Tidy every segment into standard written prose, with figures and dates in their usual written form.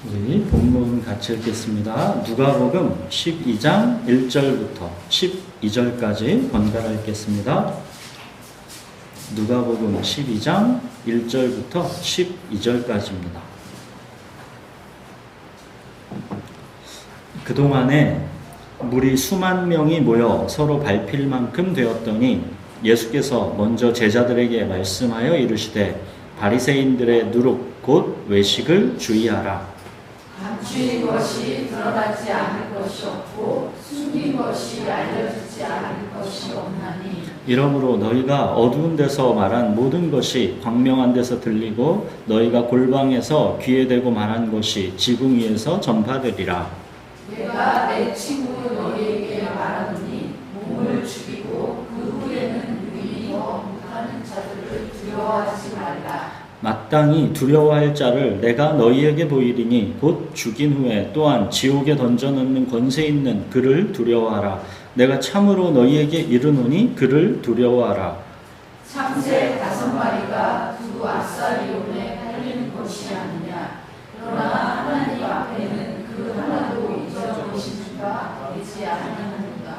우리 본문 같이 읽겠습니다. 누가복음 12장 1절부터 12절까지 번갈아 읽겠습니다. 누가복음 12장 1절부터 12절까지입니다. 그동안에 무리 수만 명이 모여 서로 밟힐 만큼 되었더니 예수께서 먼저 제자들에게 말씀하여 이르시되 바리새인들의 누룩 곧 외식을 주의하라. 감추인 것이 드러나지 않을 것이 없고 숨긴 것이 알려지지 않을 것이 없나니 이러므로 너희가 어두운 데서 말한 모든 것이 광명한 데서 들리고 너희가 골방에서 귀에 대고 말한 것이 지붕 위에서 전파되리라. 내가 내 친구 너희에게 말하노니 몸을 죽이고 그 후에는 유인이 못하는 자들을 두려워하지 말라. 마땅히 두려워할 자를 내가 너희에게 보이리니 곧 죽인 후에 또한 지옥에 던져넣는 권세 있는 그를 두려워하라. 내가 참으로 너희에게 이르노니 그를 두려워하라. 참새 5마리가 두 아사리온에 팔리는 것이 아니냐. 그러나 하나님 앞에는 그 하나도 잊어버리신 바 되지 아니하는도다.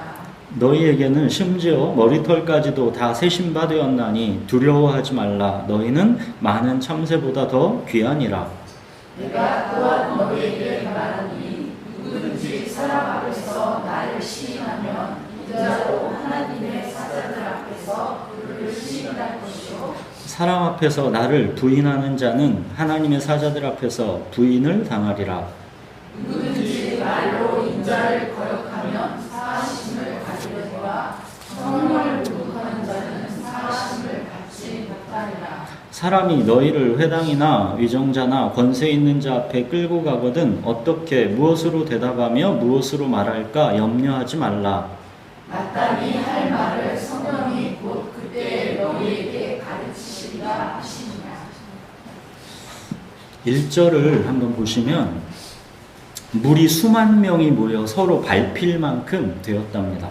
너희에게는 심지어 머리털까지도 다 세신 바 되었나니 두려워하지 말라. 너희는 많은 참새보다 더 귀하니라. 내가 또한 너희에게 말하니 누구든지 사람 앞에서 나를 시인하면 이자로 하나님의 사자들 앞에서 그를 시인할 것이요 사람 앞에서 나를 부인하는 자는 하나님의 사자들 앞에서 부인을 당하리라. 누구든지 말로 인자를 거역하면 사하심을 받으려니와 성령을 모독하는 자는 사하심을 받지 못하리라. 사람이 너희를 회당이나 위정자나 권세 있는 자 앞에 끌고 가거든 어떻게 무엇으로 대답하며 무엇으로 말할까 염려하지 말라. 마땅히 할 말을 성령이 곧 그때 너희에게 가르치시리라 하시니라. 1절을 한번 보시면 무리 수만 명이 모여 서로 밟힐 만큼 되었답니다.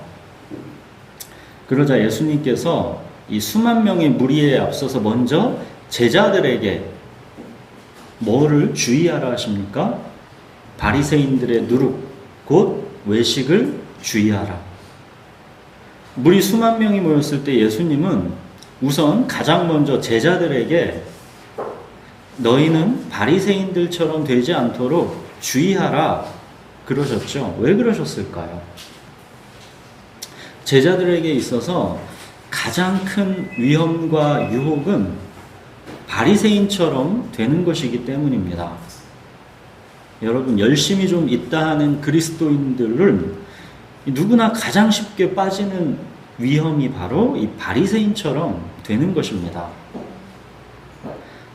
그러자 예수님께서 이 수만 명의 무리에 앞서서 먼저 제자들에게 뭐를 주의하라 하십니까? 바리새인들의 누룩 곧 외식을 주의하라. 무리 수만 명이 모였을 때 예수님은 우선 가장 먼저 제자들에게 너희는 바리새인들처럼 되지 않도록 주의하라 그러셨죠. 왜 그러셨을까요? 제자들에게 있어서 가장 큰 위험과 유혹은 바리새인처럼 되는 것이기 때문입니다. 여러분, 열심히 좀 있다 하는 그리스도인들은 누구나 가장 쉽게 빠지는 위험이 바로 이 바리새인처럼 되는 것입니다.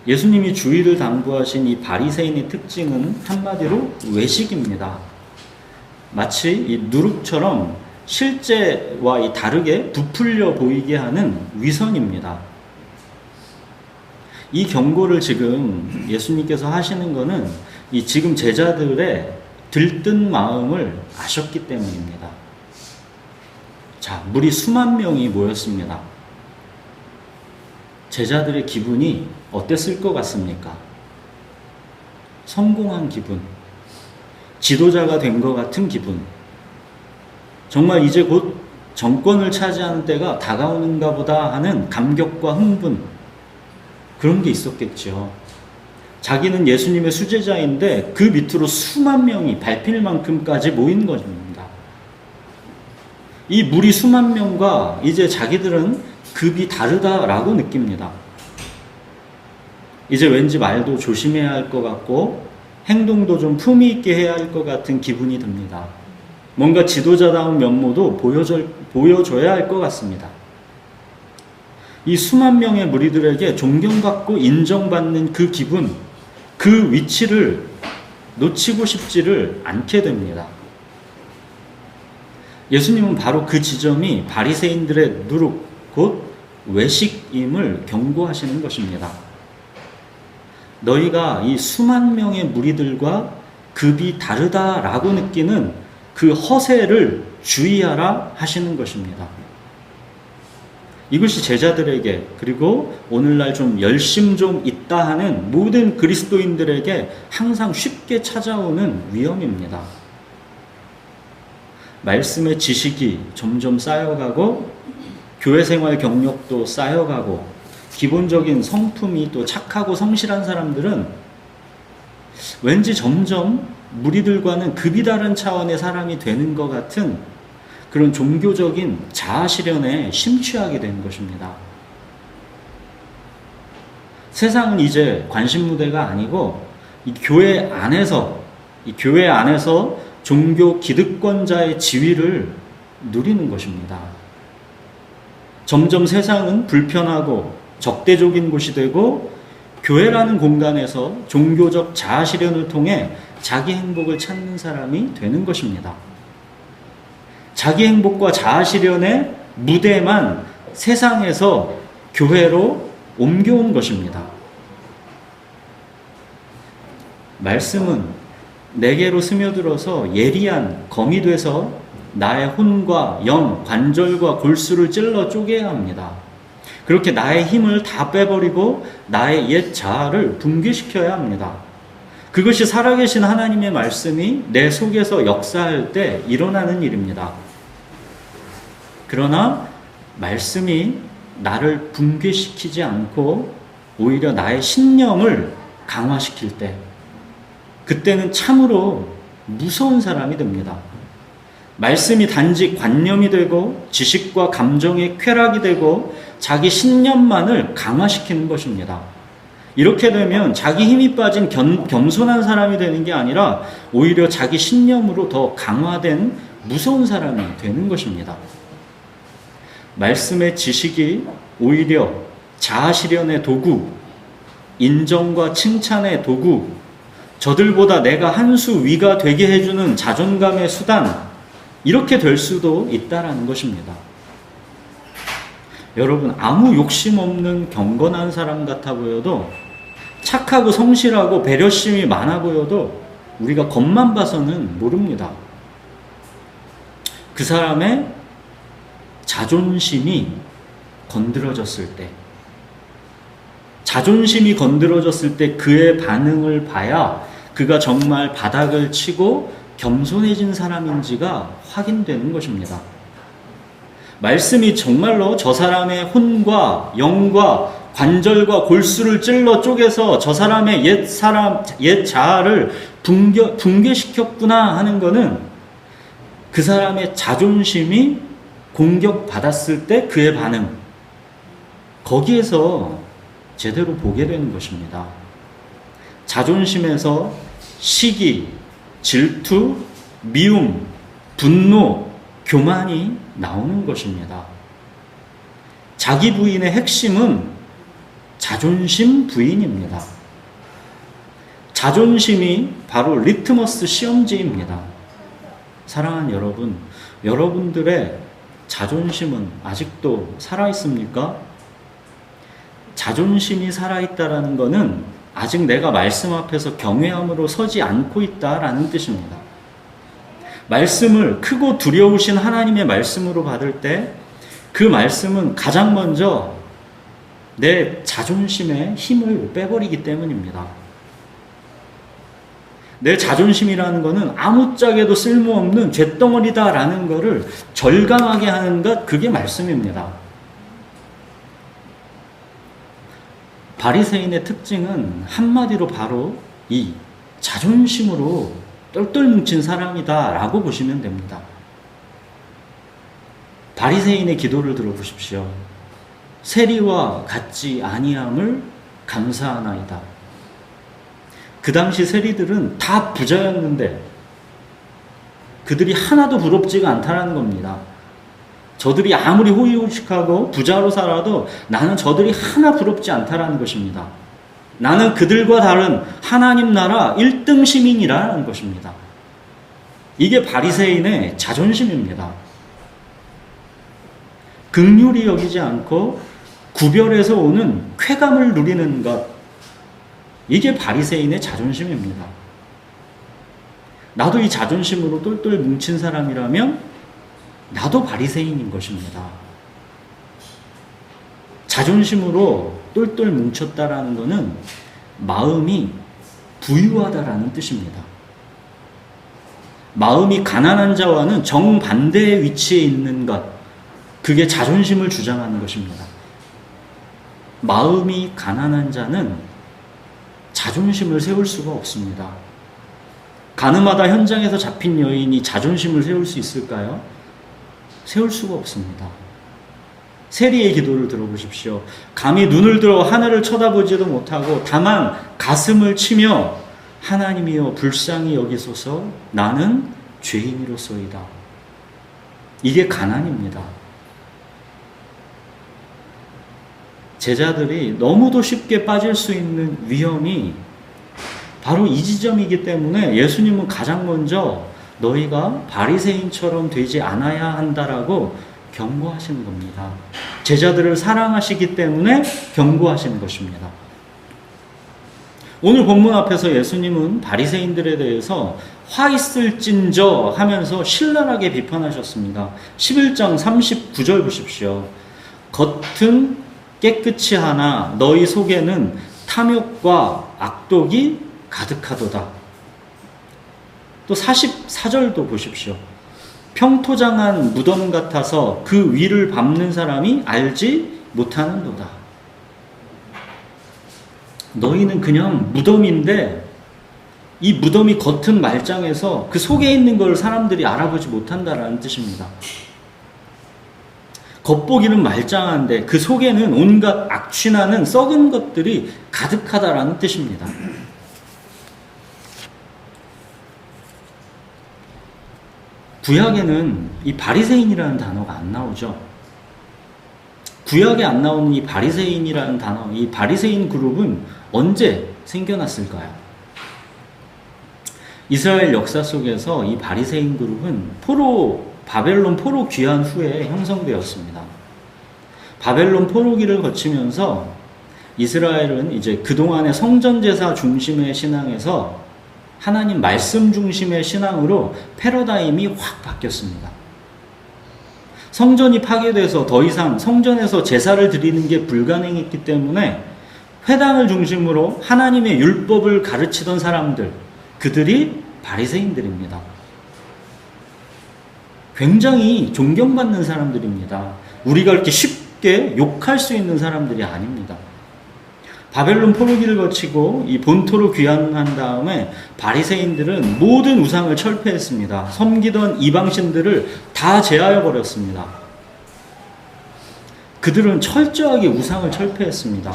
예수님이 주의를 당부하신 이 바리새인의 특징은 한마디로 외식입니다. 마치 이 누룩처럼 실제와 이 다르게 부풀려 보이게 하는 위선입니다. 이 경고를 지금 예수님께서 하시는 것은 이 지금 제자들의 들뜬 마음을 아셨기 때문입니다. 자, 무리 수만 명이 모였습니다. 제자들의 기분이 어땠을 것 같습니까? 성공한 기분, 지도자가 된 것 같은 기분, 정말 이제 곧 정권을 차지하는 때가 다가오는가 보다 하는 감격과 흥분, 그런 게 있었겠죠. 자기는 예수님의 수제자인데 그 밑으로 수만 명이 밟힐 만큼까지 모인 것입니다. 이 무리 수만 명과 이제 자기들은 급이 다르다라고 느낍니다. 이제 왠지 말도 조심해야 할 것 같고 행동도 좀 품위 있게 해야 할 것 같은 기분이 듭니다. 뭔가 지도자다운 면모도 보여줘야 할 것 같습니다. 이 수만 명의 무리들에게 존경받고 인정받는 그 기분, 그 위치를 놓치고 싶지를 않게 됩니다. 예수님은 바로 그 지점이 바리새인들의 누룩, 곧 외식임을 경고하시는 것입니다. 너희가 이 수만 명의 무리들과 급이 다르다라고 느끼는 그 허세를 주의하라 하시는 것입니다. 이것이 제자들에게, 그리고 오늘날 좀 열심 좀 있다 있다 하는 모든 그리스도인들에게 항상 쉽게 찾아오는 위험입니다. 말씀의 지식이 점점 쌓여가고 교회 생활 경력도 쌓여가고 기본적인 성품이 또 착하고 성실한 사람들은 왠지 점점 무리들과는 급이 다른 차원의 사람이 되는 것 같은 그런 종교적인 자아 실현에 심취하게 된 것입니다. 세상은 이제 관심 무대가 아니고 이 교회 안에서 종교 기득권자의 지위를 누리는 것입니다. 점점 세상은 불편하고 적대적인 곳이 되고 교회라는 공간에서 종교적 자아 실현을 통해 자기 행복을 찾는 사람이 되는 것입니다. 자기 행복과 자아 실현의 무대만 세상에서 교회로 옮겨온 것입니다. 말씀은 내게로 스며들어서 예리한 검이 돼서 나의 혼과 영, 관절과 골수를 찔러 쪼개야 합니다. 그렇게 나의 힘을 다 빼버리고 나의 옛 자아를 붕괴시켜야 합니다. 그것이 살아계신 하나님의 말씀이 내 속에서 역사할 때 일어나는 일입니다. 그러나 말씀이 나를 붕괴시키지 않고 오히려 나의 신념을 강화시킬 때, 그때는 참으로 무서운 사람이 됩니다. 말씀이 단지 관념이 되고 지식과 감정의 쾌락이 되고 자기 신념만을 강화시키는 것입니다. 이렇게 되면 자기 힘이 빠진 겸손한 사람이 되는 게 아니라 오히려 자기 신념으로 더 강화된 무서운 사람이 되는 것입니다. 말씀의 지식이 오히려 자아 실현의 도구, 인정과 칭찬의 도구, 저들보다 내가 한 수 위가 되게 해주는 자존감의 수단, 이렇게 될 수도 있다라는 것입니다. 여러분, 아무 욕심 없는 경건한 사람 같아 보여도, 착하고 성실하고 배려심이 많아 보여도 우리가 겉만 봐서는 모릅니다. 그 사람의 자존심이 건드려졌을 때, 자존심이 건드려졌을 때 그의 반응을 봐야 그가 정말 바닥을 치고 겸손해진 사람인지가 확인되는 것입니다. 말씀이 정말로 저 사람의 혼과 영과 관절과 골수를 찔러 쪼개서 저 사람의 옛 자아를 붕괴시켰구나 하는 것은 그 사람의 자존심이 공격받았을 때 그의 반응, 거기에서 제대로 보게 되는 것입니다. 자존심에서 시기, 질투, 미움, 분노, 교만이 나오는 것입니다. 자기 부인의 핵심은 자존심 부인입니다. 자존심이 바로 리트머스 시험지입니다. 사랑하는 여러분, 여러분들의 자존심은 아직도 살아있습니까? 자존심이 살아있다라는 것은 아직 내가 말씀 앞에서 경외함으로 서지 않고 있다라는 뜻입니다. 말씀을 크고 두려우신 하나님의 말씀으로 받을 때 그 말씀은 가장 먼저 내 자존심의 힘을 빼버리기 때문입니다. 내 자존심이라는 것은 아무짝에도 쓸모없는 쇳덩어리다라는 것을 절감하게 하는 것, 그게 말씀입니다. 바리새인의 특징은 한마디로 바로 이 자존심으로 똘똘 뭉친 사람이다라고 보시면 됩니다. 바리새인의 기도를 들어보십시오. 세리와 같지 아니함을 감사하나이다. 그 당시 세리들은 다 부자였는데 그들이 하나도 부럽지가 않다는 겁니다. 저들이 아무리 호의호식하고 부자로 살아도 나는 저들이 하나 부럽지 않다라는 것입니다. 나는 그들과 다른 하나님 나라 1등 시민이라는 것입니다. 이게 바리새인의 자존심입니다. 긍휼히 여기지 않고 구별해서 오는 쾌감을 누리는 것, 이게 바리새인의 자존심입니다. 나도 이 자존심으로 똘똘 뭉친 사람이라면 나도 바리새인인 것입니다. 자존심으로 똘똘 뭉쳤다라는 것은 마음이 부유하다라는 뜻입니다. 마음이 가난한 자와는 정반대의 위치에 있는 것, 그게 자존심을 주장하는 것입니다. 마음이 가난한 자는 자존심을 세울 수가 없습니다. 가늠하다 현장에서 잡힌 여인이 자존심을 세울 수 있을까요? 세울 수가 없습니다. 세리의 기도를 들어보십시오. 감히 눈을 들어 하늘을 쳐다보지도 못하고 다만 가슴을 치며 하나님이여 불쌍히 여기소서 나는 죄인이로소이다. 이게 가난입니다. 제자들이 너무도 쉽게 빠질 수 있는 위험이 바로 이 지점이기 때문에 예수님은 가장 먼저 너희가 바리새인처럼 되지 않아야 한다라고 경고하시는 겁니다. 제자들을 사랑하시기 때문에 경고하시는 것입니다. 오늘 본문 앞에서 예수님은 바리새인들에 대해서 화 있을진저 하면서 신랄하게 비판하셨습니다. 11장 39절 보십시오. 겉은 깨끗이 하나 너희 속에는 탐욕과 악독이 가득하도다. 또 44절도 보십시오. 평토장한 무덤 같아서 그 위를 밟는 사람이 알지 못하는도다. 너희는 그냥 무덤인데 이 무덤이 겉은 말짱해서 그 속에 있는 걸 사람들이 알아보지 못한다라는 뜻입니다. 겉보기는 말짱한데 그 속에는 온갖 악취나는 썩은 것들이 가득하다라는 뜻입니다. 구약에는 이 바리새인이라는 단어가 안 나오죠. 구약에 안 나오는 이 바리새인이라는 단어, 이 바리새인 그룹은 언제 생겨났을까요? 이스라엘 역사 속에서 이 바리새인 그룹은 바벨론 포로 귀환 후에 형성되었습니다. 바벨론 포로기를 거치면서 이스라엘은 이제 그동안의 성전제사 중심의 신앙에서 하나님 말씀 중심의 신앙으로 패러다임이 확 바뀌었습니다. 성전이 파괴돼서 더 이상 성전에서 제사를 드리는 게 불가능했기 때문에 회당을 중심으로 하나님의 율법을 가르치던 사람들, 그들이 바리새인들입니다. 굉장히 존경받는 사람들입니다. 우리가 이렇게 쉽게 욕할 수 있는 사람들이 아닙니다. 바벨론 포로기를 거치고 이 본토로 귀환한 다음에 바리새인들은 모든 우상을 철폐했습니다. 섬기던 이방신들을 다 제하여 버렸습니다. 그들은 철저하게 우상을 철폐했습니다.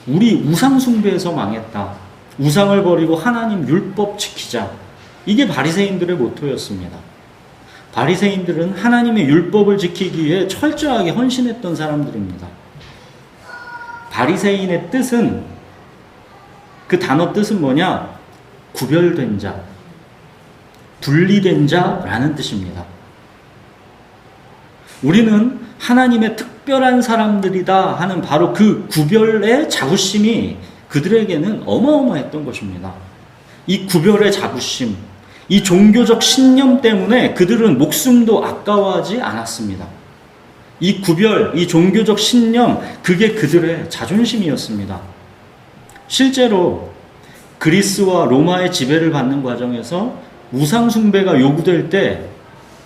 우리 우상 숭배에서 망했다. 우상을 버리고 하나님 율법 지키자. 이게 바리새인들의 모토였습니다. 바리새인들은 하나님의 율법을 지키기 위해 철저하게 헌신했던 사람들입니다. 바리새인의 뜻은, 그 단어 뜻은 뭐냐? 구별된 자, 분리된 자라는 뜻입니다. 우리는 하나님의 특별한 사람들이다 하는 바로 그 구별의 자부심이 그들에게는 어마어마했던 것입니다. 이 구별의 자부심, 이 종교적 신념 때문에 그들은 목숨도 아까워하지 않았습니다. 이 구별, 이 종교적 신념, 그게 그들의 자존심이었습니다. 실제로 그리스와 로마의 지배를 받는 과정에서 우상 숭배가 요구될 때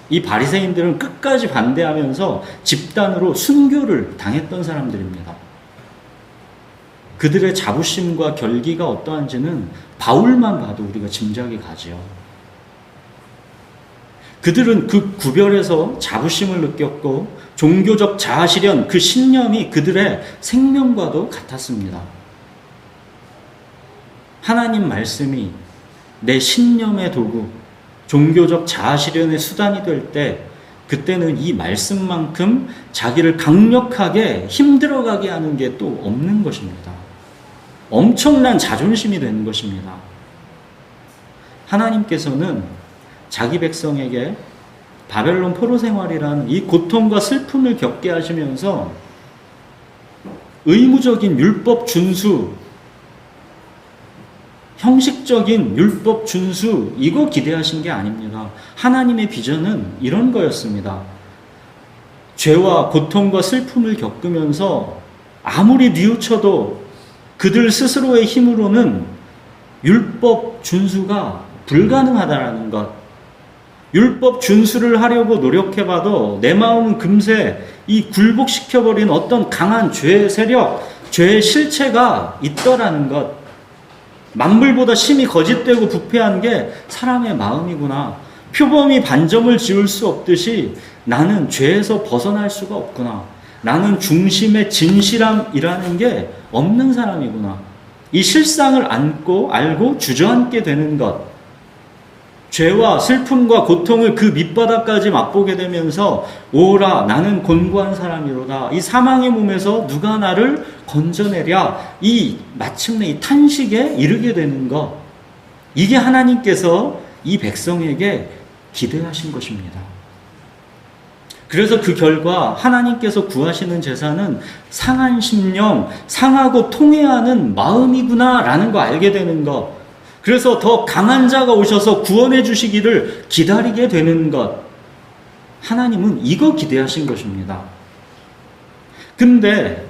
이 바리새인들은 끝까지 반대하면서 집단으로 순교를 당했던 사람들입니다. 그들의 자부심과 결기가 어떠한지는 바울만 봐도 우리가 짐작이 가지요. 그들은 그 구별에서 자부심을 느꼈고 종교적 자아실현, 그 신념이 그들의 생명과도 같았습니다. 하나님 말씀이 내 신념의 도구, 종교적 자아실현의 수단이 될 때 그때는 이 말씀만큼 자기를 강력하게 힘들어가게 하는 게 또 없는 것입니다. 엄청난 자존심이 되는 것입니다. 하나님께서는 자기 백성에게 바벨론 포로 생활이라는 이 고통과 슬픔을 겪게 하시면서 의무적인 율법 준수, 형식적인 율법 준수, 이거 기대하신 게 아닙니다. 하나님의 비전은 이런 거였습니다. 죄와 고통과 슬픔을 겪으면서 아무리 뉘우쳐도 그들 스스로의 힘으로는 율법 준수가 불가능하다라는 것. 율법 준수를 하려고 노력해봐도 내 마음은 금세 이 굴복시켜버린 어떤 강한 죄의 세력, 죄의 실체가 있더라는 것. 만물보다 심히 거짓되고 부패한 게 사람의 마음이구나. 표범이 반점을 지을 수 없듯이 나는 죄에서 벗어날 수가 없구나. 나는 중심의 진실함이라는 게 없는 사람이구나. 이 실상을 알고 주저앉게 되는 것. 죄와 슬픔과 고통을 그 밑바닥까지 맛보게 되면서 오라 나는 곤고한 사람이로다. 이 사망의 몸에서 누가 나를 건져내랴. 마침내 이 탄식에 이르게 되는 것. 이게 하나님께서 이 백성에게 기대하신 것입니다. 그래서 그 결과 하나님께서 구하시는 제사는 상한 심령, 상하고 통회하는 마음이구나 라는 거 알게 되는 것. 그래서 더 강한 자가 오셔서 구원해 주시기를 기다리게 되는 것. 하나님은 이거 기대하신 것입니다. 근데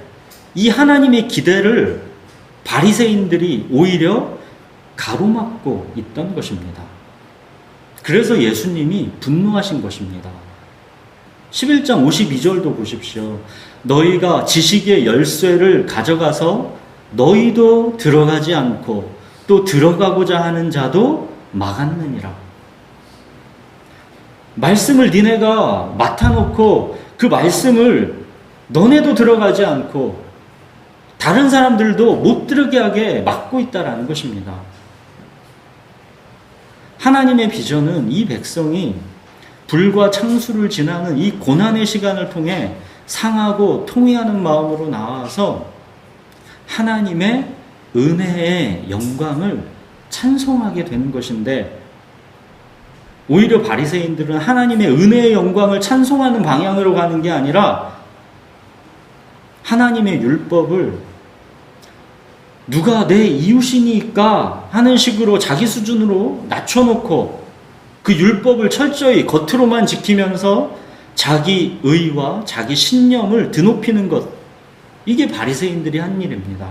이 하나님의 기대를 바리새인들이 오히려 가로막고 있던 것입니다. 그래서 예수님이 분노하신 것입니다. 11장 52절도 보십시오. 너희가 지식의 열쇠를 가져가서 너희도 들어가지 않고 또 들어가고자 하는 자도 막았느니라. 말씀을 니네가 맡아놓고 그 말씀을 너네도 들어가지 않고 다른 사람들도 못 들어게 하게 막고 있다라는 것입니다. 하나님의 비전은 이 백성이 불과 창수를 지나는 이 고난의 시간을 통해 상하고 통회하는 마음으로 나와서 하나님의 은혜의 영광을 찬송하게 되는 것인데, 오히려 바리새인들은 하나님의 은혜의 영광을 찬송하는 방향으로 가는 게 아니라 하나님의 율법을 누가 내 이웃이니까 하는 식으로 자기 수준으로 낮춰놓고 그 율법을 철저히 겉으로만 지키면서 자기 의와 자기 신념을 드높이는 것, 이게 바리새인들이 한 일입니다.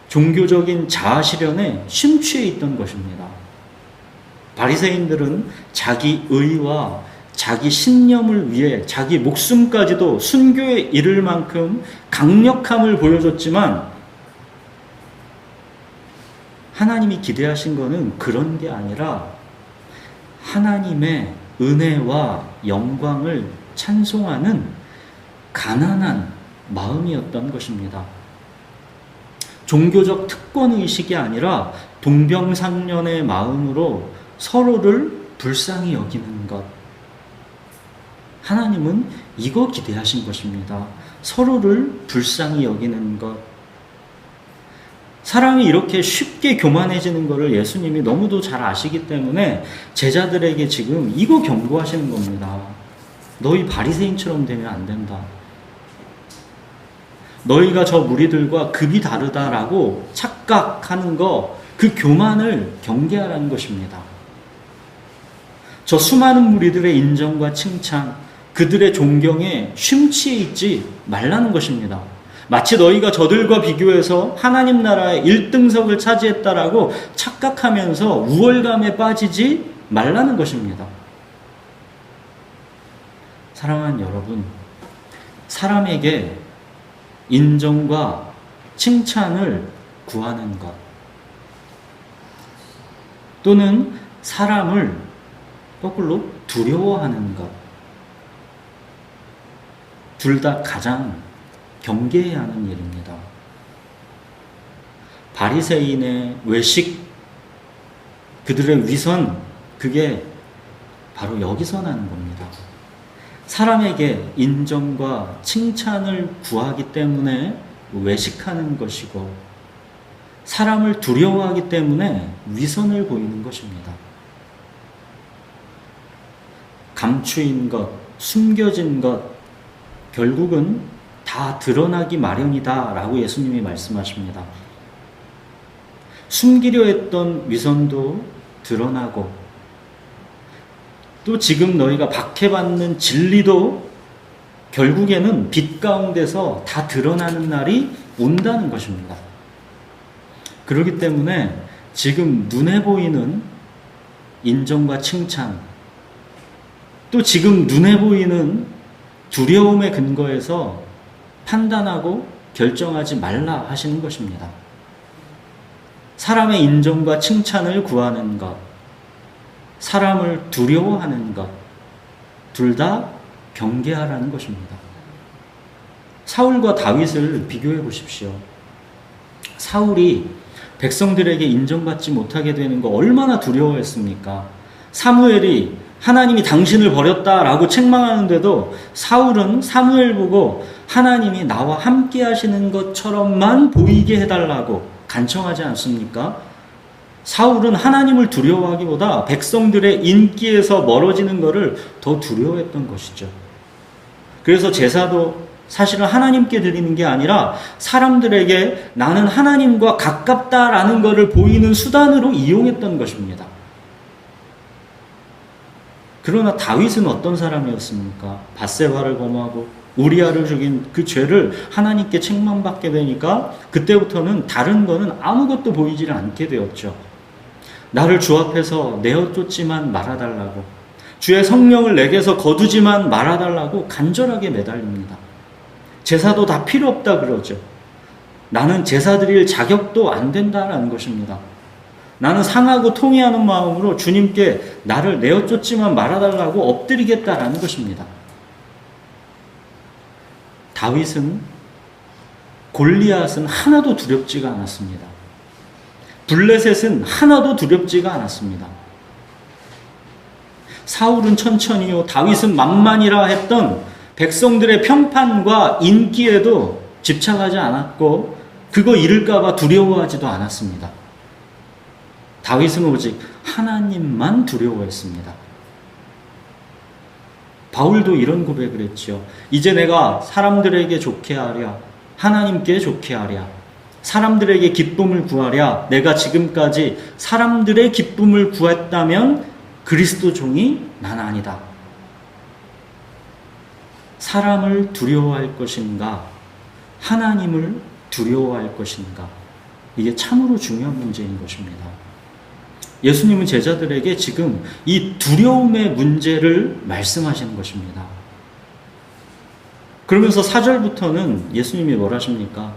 종교적인 자아실현에 심취해 있던 것입니다. 바리새인들은 자기 의와 자기 신념을 위해 자기 목숨까지도 순교에 이를 만큼 강력함을 보여줬지만, 하나님이 기대하신 것은 그런 게 아니라 하나님의 은혜와 영광을 찬송하는 가난한 마음이었던 것입니다. 종교적 특권의식이 아니라 동병상련의 마음으로 서로를 불쌍히 여기는 것. 하나님은 이거 기대하신 것입니다. 서로를 불쌍히 여기는 것. 사람이 이렇게 쉽게 교만해지는 것을 예수님이 너무도 잘 아시기 때문에 제자들에게 지금 이거 경고하시는 겁니다. 너희 바리새인처럼 되면 안 된다. 너희가 저 무리들과 급이 다르다라고 착각하는 거, 그 교만을 경계하라는 것입니다. 저 수많은 무리들의 인정과 칭찬, 그들의 존경에 심취해 있지 말라는 것입니다. 마치 너희가 저들과 비교해서 하나님 나라의 1등석을 차지했다라고 착각하면서 우월감에 빠지지 말라는 것입니다. 사랑하는 여러분, 사람에게 인정과 칭찬을 구하는 것, 또는 사람을 거꾸로 두려워하는 것, 둘 다 가장 경계해야 하는 일입니다. 바리새인의 외식, 그들의 위선, 그게 바로 여기서 나는 겁니다. 사람에게 인정과 칭찬을 구하기 때문에 외식하는 것이고, 사람을 두려워하기 때문에 위선을 보이는 것입니다. 감추인 것, 숨겨진 것, 결국은 다 드러나기 마련이다 라고 예수님이 말씀하십니다. 숨기려 했던 위선도 드러나고, 또 지금 너희가 박해받는 진리도 결국에는 빛 가운데서 다 드러나는 날이 온다는 것입니다. 그렇기 때문에 지금 눈에 보이는 인정과 칭찬, 또 지금 눈에 보이는 두려움의 근거에서 판단하고 결정하지 말라 하시는 것입니다. 사람의 인정과 칭찬을 구하는 것, 사람을 두려워하는 것, 둘 다 경계하라는 것입니다. 사울과 다윗을 비교해 보십시오. 사울이 백성들에게 인정받지 못하게 되는 거 얼마나 두려워했습니까? 사무엘이 하나님이 당신을 버렸다라고 책망하는데도 사울은 사무엘 보고 하나님이 나와 함께 하시는 것처럼만 보이게 해달라고 간청하지 않습니까? 사울은 하나님을 두려워하기보다 백성들의 인기에서 멀어지는 것을 더 두려워했던 것이죠. 그래서 제사도 사실은 하나님께 드리는 게 아니라 사람들에게 나는 하나님과 가깝다라는 것을 보이는 수단으로 이용했던 것입니다. 그러나 다윗은 어떤 사람이었습니까? 밧세바를 범하고 우리아를 죽인 그 죄를 하나님께 책망받게 되니까 그때부터는 다른 거는 아무것도 보이지 않게 되었죠. 나를 주 앞에서 내어 쫓지만 말아달라고, 주의 성령을 내게서 거두지만 말아달라고 간절하게 매달립니다. 제사도 다 필요 없다 그러죠. 나는 제사 드릴 자격도 안 된다라는 것입니다. 나는 상하고 통회하는 마음으로 주님께 나를 내어 쫓지만 말아달라고 엎드리겠다라는 것입니다. 다윗은 골리앗은 하나도 두렵지가 않았습니다. 블레셋은 하나도 두렵지가 않았습니다. 사울은 천천히요, 다윗은 만만이라 했던 백성들의 평판과 인기에도 집착하지 않았고 그거 잃을까봐 두려워하지도 않았습니다. 다윗은 오직 하나님만 두려워했습니다. 바울도 이런 고백을 했죠. 이제 내가 사람들에게 좋게 하랴, 하나님께 좋게 하랴, 사람들에게 기쁨을 구하랴. 내가 지금까지 사람들의 기쁨을 구했다면 그리스도 종이 난 아니다. 사람을 두려워할 것인가, 하나님을 두려워할 것인가, 이게 참으로 중요한 문제인 것입니다. 예수님은 제자들에게 지금 이 두려움의 문제를 말씀하시는 것입니다. 그러면서 4절부터는 예수님이 뭘 하십니까?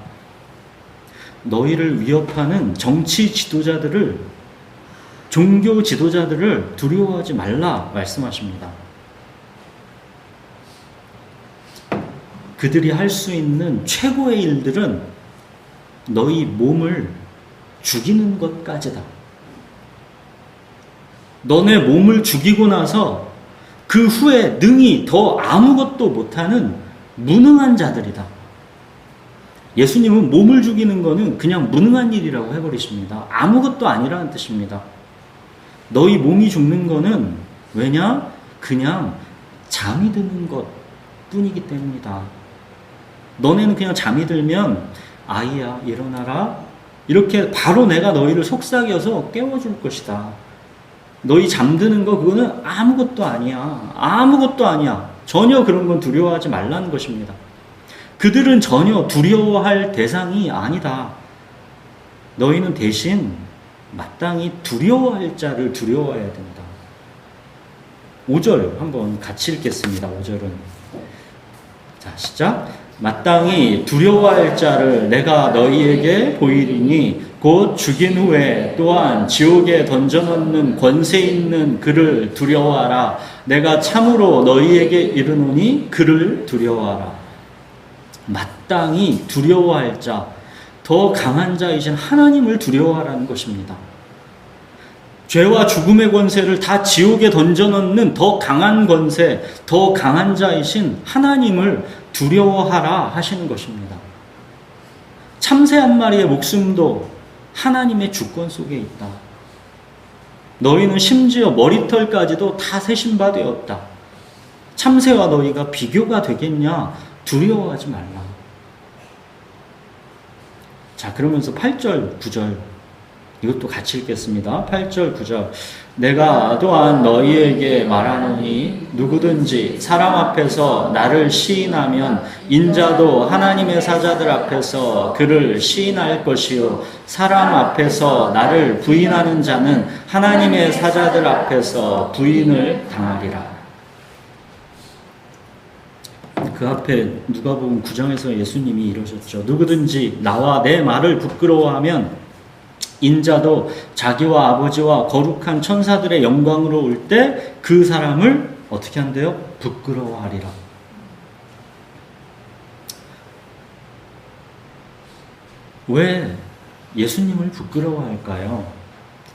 너희를 위협하는 정치 지도자들을, 종교 지도자들을 두려워하지 말라 말씀하십니다. 그들이 할 수 있는 최고의 일들은 너희 몸을 죽이는 것까지다. 너네 몸을 죽이고 나서 그 후에 능히 더 아무것도 못하는 무능한 자들이다. 예수님은 몸을 죽이는 거는 그냥 무능한 일이라고 해버리십니다. 아무것도 아니라는 뜻입니다. 너희 몸이 죽는 거는 왜냐? 그냥 잠이 드는 것 뿐이기 때문이다. 너네는 그냥 잠이 들면 아이야 일어나라, 이렇게 바로 내가 너희를 속삭여서 깨워줄 것이다. 너희 잠드는 거 그거는 아무것도 아니야. 아무것도 아니야. 전혀 그런 건 두려워하지 말라는 것입니다. 그들은 전혀 두려워할 대상이 아니다. 너희는 대신 마땅히 두려워할 자를 두려워해야 된다. 5절 한번 같이 읽겠습니다. 5절은 자 시작. 마땅히 두려워할 자를 내가 너희에게 보이리니 곧 죽인 후에 또한 지옥에 던져넣는 권세 있는 그를 두려워하라. 내가 참으로 너희에게 이르노니 그를 두려워하라. 마땅히 두려워할 자, 더 강한 자이신 하나님을 두려워하라는 것입니다. 죄와 죽음의 권세를 다 지옥에 던져넣는 더 강한 권세, 더 강한 자이신 하나님을 두려워하라 하시는 것입니다. 참새 한 마리의 목숨도 하나님의 주권 속에 있다. 너희는 심지어 머리털까지도 다 세신 바 되었다. 참새와 너희가 비교가 되겠냐? 두려워하지 말라. 자, 그러면서 8절, 9절 이것도 같이 읽겠습니다. 8절 9절. 내가 또한 너희에게 말하노니 누구든지 사람 앞에서 나를 시인하면 인자도 하나님의 사자들 앞에서 그를 시인할 것이요 사람 앞에서 나를 부인하는 자는 하나님의 사자들 앞에서 부인을 당하리라. 그 앞에 누가복음 9장에서 예수님이 이러셨죠. 누구든지 나와 내 말을 부끄러워하면 인자도 자기와 아버지와 거룩한 천사들의 영광으로 올 때 그 사람을 어떻게 한대요? 부끄러워하리라. 왜 예수님을 부끄러워할까요?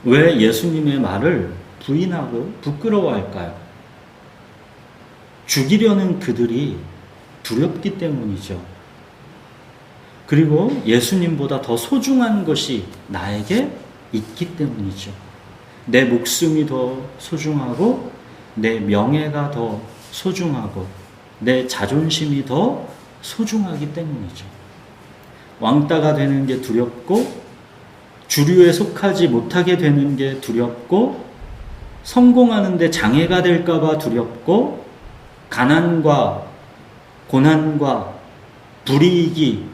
왜 예수님의 말을 부인하고 부끄러워할까요? 죽이려는 그들이 두렵기 때문이죠. 그리고 예수님보다 더 소중한 것이 나에게 있기 때문이죠. 내 목숨이 더 소중하고 내 명예가 더 소중하고 내 자존심이 더 소중하기 때문이죠. 왕따가 되는 게 두렵고 주류에 속하지 못하게 되는 게 두렵고 성공하는데 장애가 될까 봐 두렵고 가난과 고난과 불이익이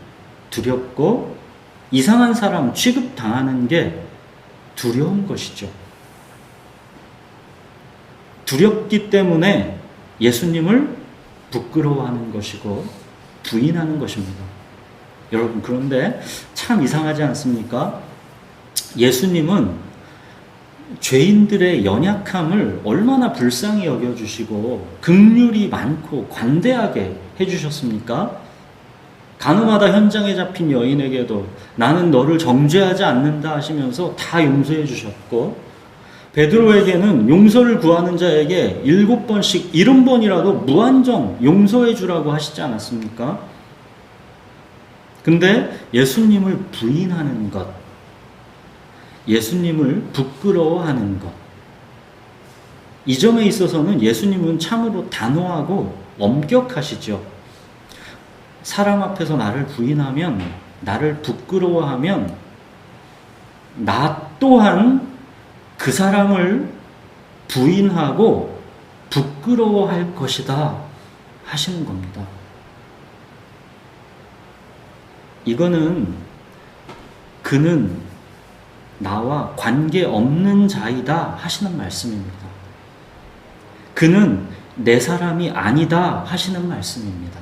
두렵고 이상한 사람 취급당하는 게 두려운 것이죠. 두렵기 때문에 예수님을 부끄러워하는 것이고 부인하는 것입니다. 여러분, 그런데 참 이상하지 않습니까? 예수님은 죄인들의 연약함을 얼마나 불쌍히 여겨주시고 긍휼이 많고 관대하게 해주셨습니까? 가늠하다 현장에 잡힌 여인에게도 나는 너를 정죄하지 않는다 하시면서 다 용서해 주셨고, 베드로에게는 용서를 구하는 자에게 7번씩 70번이라도 무한정 용서해 주라고 하시지 않았습니까? 근데 예수님을 부인하는 것, 예수님을 부끄러워하는 것, 이 점에 있어서는 예수님은 참으로 단호하고 엄격하시죠. 사람 앞에서 나를 부인하면, 나를 부끄러워하면 나 또한 그 사람을 부인하고 부끄러워할 것이다 하시는 겁니다. 이거는 그는 나와 관계없는 자이다 하시는 말씀입니다. 그는 내 사람이 아니다 하시는 말씀입니다.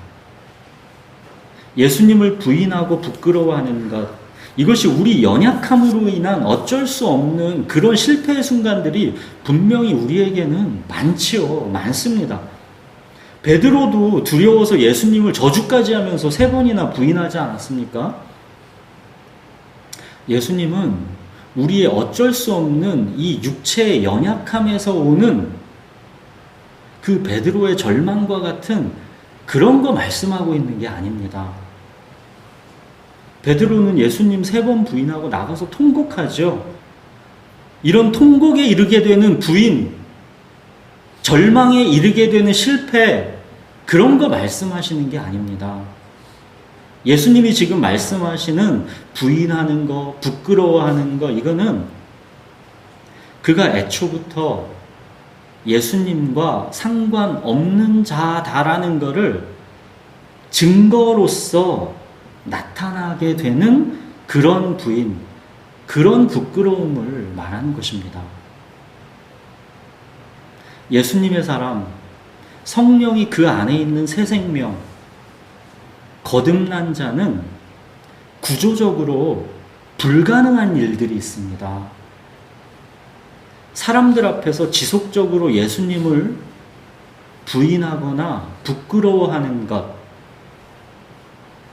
예수님을 부인하고 부끄러워하는 것, 이것이 우리 연약함으로 인한 어쩔 수 없는 그런 실패의 순간들이 분명히 우리에게는 많습니다. 베드로도 두려워서 예수님을 저주까지 하면서 3번이나 부인하지 않았습니까? 예수님은 우리의 어쩔 수 없는 이 육체의 연약함에서 오는 그 베드로의 절망과 같은 그런 거 말씀하고 있는 게 아닙니다. 베드로는 예수님 3번 부인하고 나가서 통곡하죠. 이런 통곡에 이르게 되는 부인, 절망에 이르게 되는 실패, 그런 거 말씀하시는 게 아닙니다. 예수님이 지금 말씀하시는 부인하는 거, 부끄러워하는 거, 이거는 그가 애초부터 예수님과 상관없는 자다라는 것을 증거로서 나타나게 되는 그런 부인, 그런 부끄러움을 말하는 것입니다. 예수님의 사람, 성령이 그 안에 있는 새 생명, 거듭난 자는 구조적으로 불가능한 일들이 있습니다. 사람들 앞에서 지속적으로 예수님을 부인하거나 부끄러워하는 것,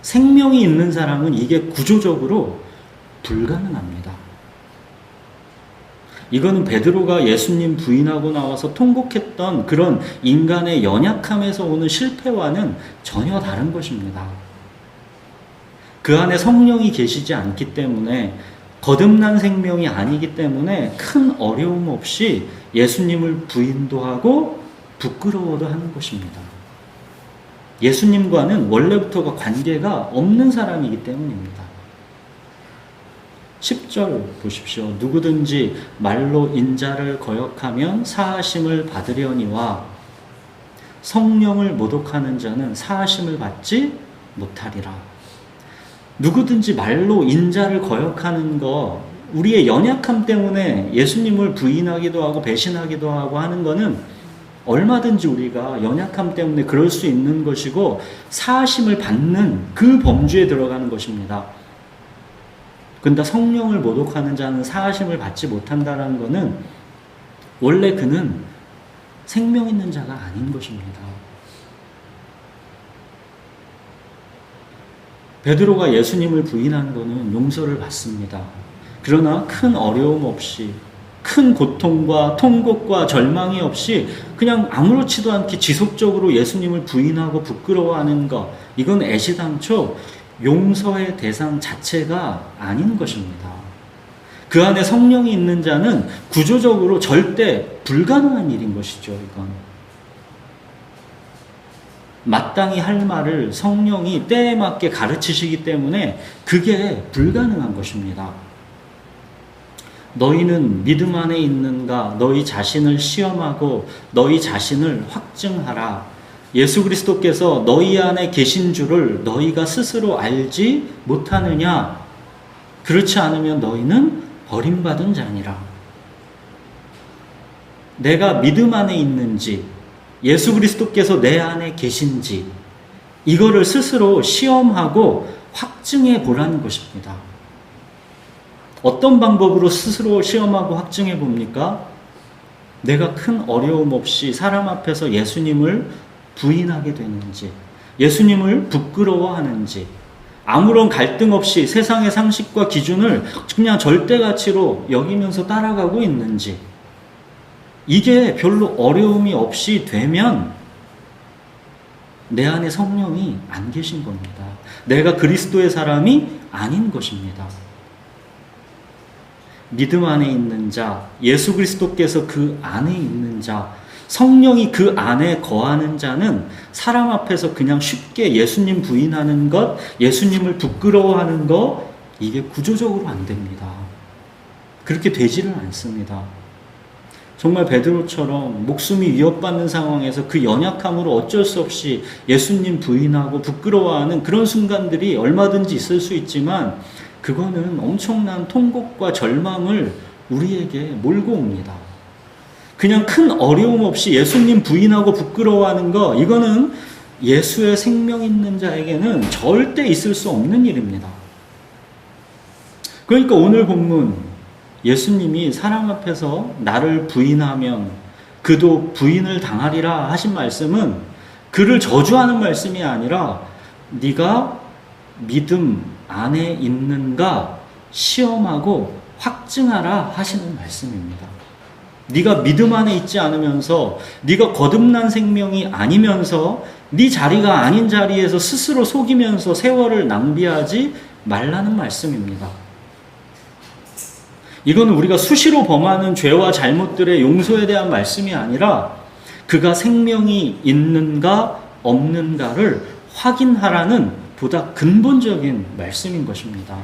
생명이 있는 사람은 이게 구조적으로 불가능합니다. 이거는 베드로가 예수님 부인하고 나와서 통곡했던 그런 인간의 연약함에서 오는 실패와는 전혀 다른 것입니다. 그 안에 성령이 계시지 않기 때문에, 거듭난 생명이 아니기 때문에 큰 어려움 없이 예수님을 부인도 하고 부끄러워도 하는 것입니다. 예수님과는 원래부터가 관계가 없는 사람이기 때문입니다. 10절 보십시오. 누구든지 말로 인자를 거역하면 사하심을 받으려니와 성령을 모독하는 자는 사하심을 받지 못하리라. 누구든지 말로 인자를 거역하는 거, 우리의 연약함 때문에 예수님을 부인하기도 하고 배신하기도 하고 하는 거는 얼마든지 우리가 연약함 때문에 그럴 수 있는 것이고 사하심을 받는 그 범주에 들어가는 것입니다. 근데 성령을 모독하는 자는 사하심을 받지 못한다는 것은 원래 그는 생명 있는 자가 아닌 것입니다. 베드로가 예수님을 부인한 것은 용서를 받습니다. 그러나 큰 어려움 없이, 큰 고통과 통곡과 절망이 없이 그냥 아무렇지도 않게 지속적으로 예수님을 부인하고 부끄러워하는 것, 이건 애시당초 용서의 대상 자체가 아닌 것입니다. 그 안에 성령이 있는 자는 구조적으로 절대 불가능한 일인 것이죠. 이건 마땅히 할 말을 성령이 때에 맞게 가르치시기 때문에 그게 불가능한 것입니다. 너희는 믿음 안에 있는가? 너희 자신을 시험하고 너희 자신을 확증하라. 예수 그리스도께서 너희 안에 계신 줄을 너희가 스스로 알지 못하느냐? 그렇지 않으면 너희는 버림받은 자니라. 내가 믿음 안에 있는지, 예수 그리스도께서 내 안에 계신지, 이거를 스스로 시험하고 확증해 보라는 것입니다. 어떤 방법으로 스스로 시험하고 확증해 봅니까? 내가 큰 어려움 없이 사람 앞에서 예수님을 부인하게 되는지, 예수님을 부끄러워하는지, 아무런 갈등 없이 세상의 상식과 기준을 그냥 절대가치로 여기면서 따라가고 있는지, 이게 별로 어려움이 없이 되면 내 안에 성령이 안 계신 겁니다. 내가 그리스도의 사람이 아닌 것입니다. 믿음 안에 있는 자, 예수 그리스도께서 그 안에 있는 자, 성령이 그 안에 거하는 자는 사람 앞에서 그냥 쉽게 예수님 부인하는 것, 예수님을 부끄러워하는 것, 이게 구조적으로 안 됩니다. 그렇게 되지를 않습니다. 정말 베드로처럼 목숨이 위협받는 상황에서 그 연약함으로 어쩔 수 없이 예수님 부인하고 부끄러워하는 그런 순간들이 얼마든지 있을 수 있지만 그거는 엄청난 통곡과 절망을 우리에게 몰고 옵니다. 그냥 큰 어려움 없이 예수님 부인하고 부끄러워하는 거, 이거는 예수의 생명 있는 자에게는 절대 있을 수 없는 일입니다. 그러니까 오늘 본문 예수님이 사람 앞에서 나를 부인하면 그도 부인을 당하리라 하신 말씀은 그를 저주하는 말씀이 아니라 네가 믿음 안에 있는가 시험하고 확증하라 하시는 말씀입니다. 네가 믿음 안에 있지 않으면서, 네가 거듭난 생명이 아니면서 네 자리가 아닌 자리에서 스스로 속이면서 세월을 낭비하지 말라는 말씀입니다. 이건 우리가 수시로 범하는 죄와 잘못들의 용서에 대한 말씀이 아니라 그가 생명이 있는가 없는가를 확인하라는 보다 근본적인 말씀인 것입니다.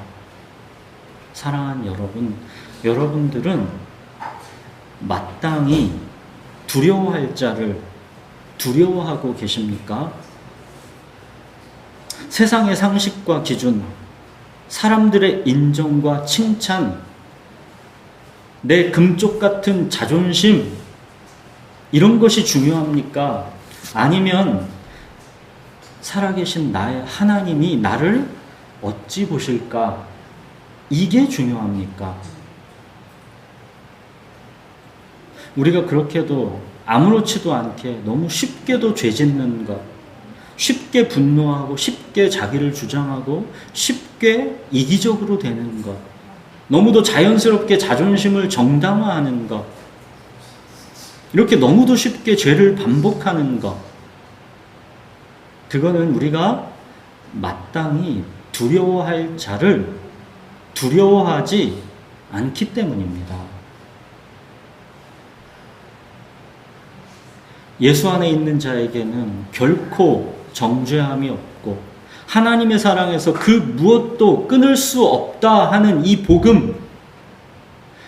사랑하는 여러분, 여러분들은 마땅히 두려워할 자를 두려워하고 계십니까? 세상의 상식과 기준, 사람들의 인정과 칭찬, 내 금쪽 같은 자존심, 이런 것이 중요합니까? 아니면 살아계신 나의 하나님이 나를 어찌 보실까? 이게 중요합니까? 우리가 그렇게도 아무렇지도 않게 너무 쉽게도 죄짓는 것, 쉽게 분노하고 쉽게 자기를 주장하고 쉽게 이기적으로 되는 것, 너무도 자연스럽게 자존심을 정당화하는 것, 이렇게 너무도 쉽게 죄를 반복하는 것, 그거는 우리가 마땅히 두려워할 자를 두려워하지 않기 때문입니다. 예수 안에 있는 자에게는 결코 정죄함이 없고 하나님의 사랑에서 그 무엇도 끊을 수 없다 하는 이 복음,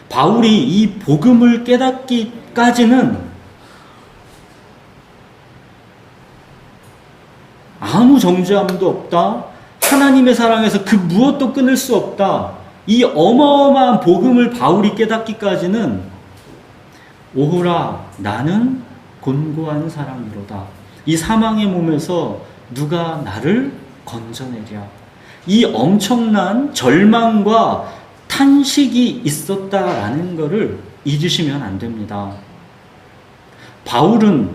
바울이 이 복음을 깨닫기까지는 아무 정죄함도 없다. 하나님의 사랑에서 그 무엇도 끊을 수 없다. 이 어마어마한 복음을 바울이 깨닫기까지는 오호라 나는 곤고한 사람이로다. 이 사망의 몸에서 누가 나를 건져내랴. 이 엄청난 절망과 탄식이 있었다라는 것을 잊으시면 안 됩니다. 바울은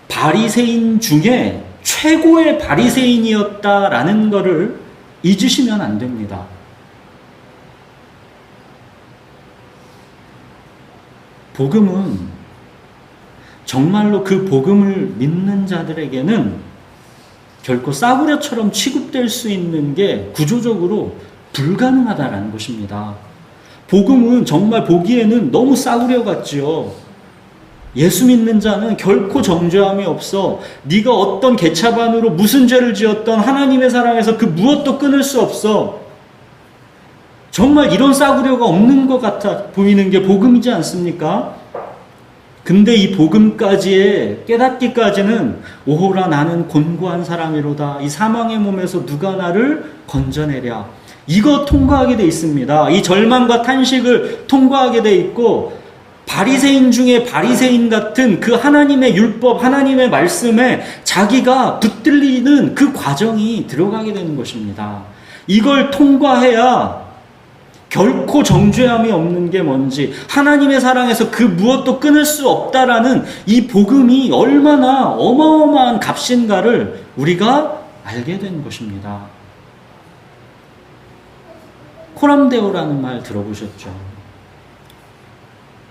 바리새인 중에 최고의 바리새인이었다라는 것을 잊으시면 안 됩니다. 복음은 정말로 그 복음을 믿는 자들에게는 결코 싸구려처럼 취급될 수 있는 게 구조적으로 불가능하다라는 것입니다. 복음은 정말 보기에는 너무 싸구려 같지요. 예수 믿는 자는 결코 정죄함이 없어. 네가 어떤 개차반으로 무슨 죄를 지었던 하나님의 사랑에서 그 무엇도 끊을 수 없어. 정말 이런 싸구려가 없는 것 같아 보이는 게 복음이지 않습니까? 근데 이 복음까지의 깨닫기까지는 오호라 나는 곤고한 사람이로다. 이 사망의 몸에서 누가 나를 건져내랴. 이거 통과하게 돼 있습니다. 이 절망과 탄식을 통과하게 돼 있고 바리새인 중에 바리새인 같은 그 하나님의 율법, 하나님의 말씀에 자기가 붙들리는 그 과정이 들어가게 되는 것입니다. 이걸 통과해야 결코 정죄함이 없는 게 뭔지, 하나님의 사랑에서 그 무엇도 끊을 수 없다라는 이 복음이 얼마나 어마어마한 값인가를 우리가 알게 된 것입니다. 코람데오라는 말 들어보셨죠?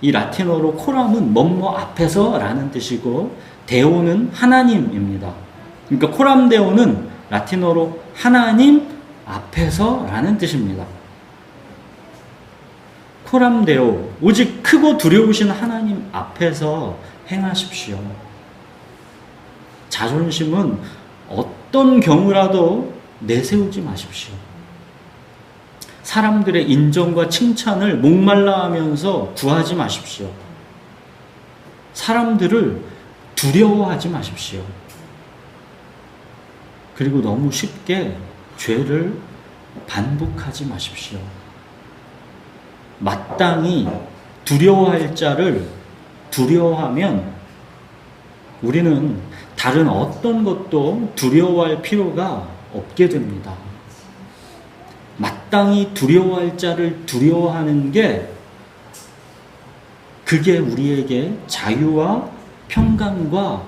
이 라틴어로 코람은 뭐뭐 앞에서 라는 뜻이고 데오는 하나님입니다. 그러니까 코람데오는 라틴어로 하나님 앞에서 라는 뜻입니다. 코람데오, 오직 크고 두려우신 하나님 앞에서 행하십시오. 자존심은 어떤 경우라도 내세우지 마십시오. 사람들의 인정과 칭찬을 목말라 하면서 구하지 마십시오. 사람들을 두려워하지 마십시오. 그리고 너무 쉽게 죄를 반복하지 마십시오. 마땅히 두려워할 자를 두려워하면 우리는 다른 어떤 것도 두려워할 필요가 없게 됩니다. 마땅히 두려워할 자를 두려워하는 게 그게 우리에게 자유와 평강과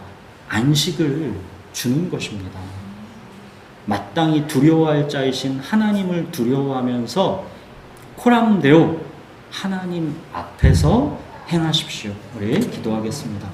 안식을 주는 것입니다. 마땅히 두려워할 자이신 하나님을 두려워하면서 코람데오 하나님 앞에서 행하십시오. 우리 기도하겠습니다.